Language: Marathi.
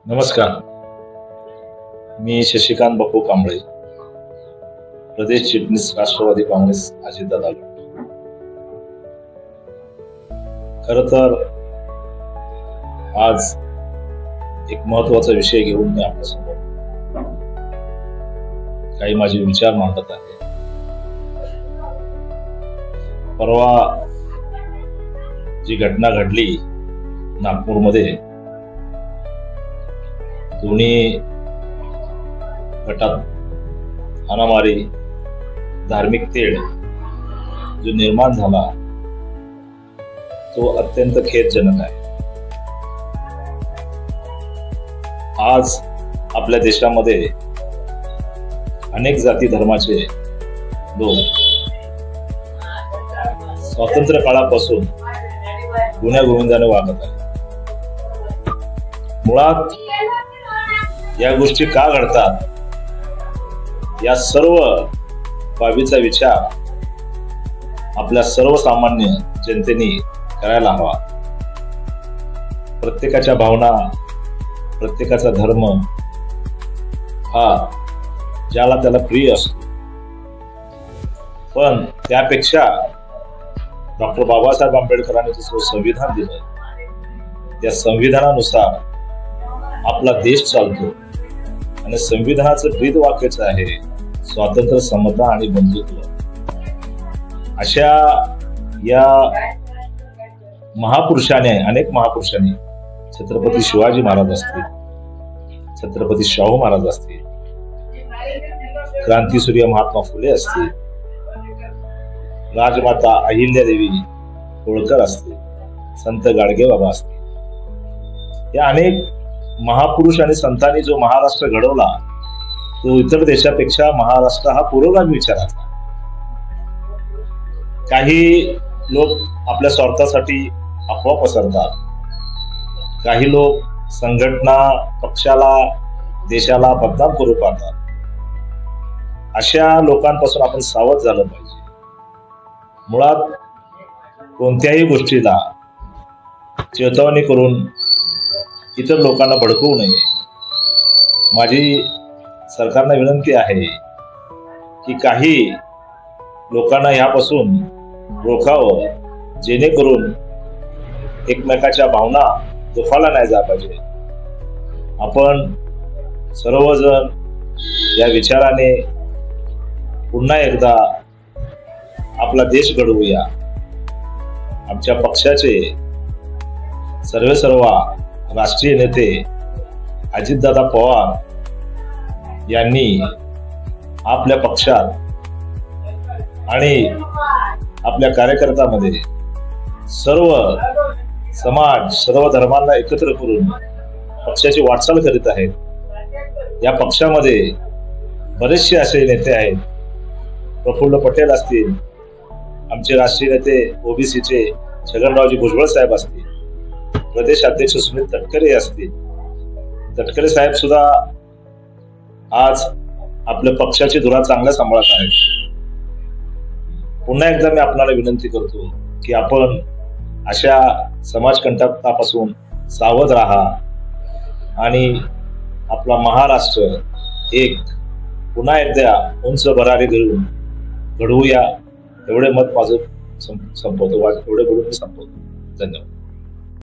नमस्कार, मी शशिकांत बापू कांबळे, प्रदेश चिटणीस राष्ट्रवादी काँग्रेस अजितदादा गट। खरं तर आज एक महत्त्वाचा विषय घेऊन मी आपल्यासमोर काही माझे विचार मांडत आहे। परवा जी घटना घडली नागपूरमध्ये, दोन्ही गटात हाणामारी, धार्मिक तेढ जो निर्माण झाला तो अत्यंत खेदजनक आहे। आज आपल्या देशामध्ये अनेक जाती धर्माचे लोक स्वातंत्र्य काळापासून गुण्यागोविंदाने वागत आहेत। मुळात या गोष्टी का घडतात, या सर्व बाबीचा विचार आपल्या सर्वसामान्य जनतेने करायला हवा। प्रत्येकाच्या भावना, प्रत्येकाचा धर्म हा ज्याला त्याला प्रिय असतो, पण त्यापेक्षा डॉक्टर बाबासाहेब आंबेडकरांनी जसं संविधान दिलं, त्या संविधानानुसार आपला देश चालतो आणि संविधानाचं ब्रीद वाक्यच आहे स्वातंत्र्य, समता आणि बंधुत्व। अशा या महापुरुषाने, अनेक महापुरुषांनी, छत्रपती शिवाजी महाराज असतील, छत्रपती शाहू महाराज असतील, क्रांतीसूर्य महात्मा फुले असतील, राजमाता अहिल्यादेवी होळकर असतील, संत गाडगेबाबा असतील, या अनेक महापुरुष आणि संतांनी जो महाराष्ट्र घडवला तो इतर देशापेक्षा महाराष्ट्र हा पुरोगामी विचाराचा। काही लोक आपल्या स्वार्थासाठी अफवा पसरतात, काही लोक संघटना, पक्षाला, देशाला बदनाम करू पाहतात। अशा लोकांपासून आपण सावध झालं पाहिजे। मुळात कोणत्याही गोष्टीला चेतावणी करून इतर लोकांना भडकवू नये। माझी सरकारला विनंती आहे की काही लोकांना यापासून रोखावं, जेणेकरून एकमेकाच्या भावना दुखावल्या नाही जा पाहिजे। आपण सर्वजण या विचाराने पुन्हा एकदा आपला देश घडवूया। आमच्या पक्षाचे सर्वेसर्वा राष्ट्रीय नेते अजितदादा पवार यांनी आपल्या पक्षात आणि आपल्या कार्यकर्त्यांमध्ये सर्व समाज, सर्व धर्मांना एकत्र करून पक्षाची वाटचाल करीत आहेत। या पक्षामध्ये बरेचसे असे नेते आहेत, प्रफुल्ल पटेल असतील, आमचे राष्ट्रीय नेते ओबीसीचे छगनरावजी भुजबळ साहेब असतील, प्रदेश अध्यक्ष सुनील तटकरे असतील। तटकरे साहेब सुद्धा आज आपल्या पक्षाची धुरा चांगल्या सांभाळत आहेत। पुन्हा एकदा मी आपल्याला विनंती करतो की आपण अशा समाजकंटकापासून सावध राहा आणि आपला महाराष्ट्र एक पुन्हा एकदा उंच भरारी घेऊन घडवूया। एवढे मत माझं संपवतो, एवढे बोलून मी संपवतो। धन्यवाद।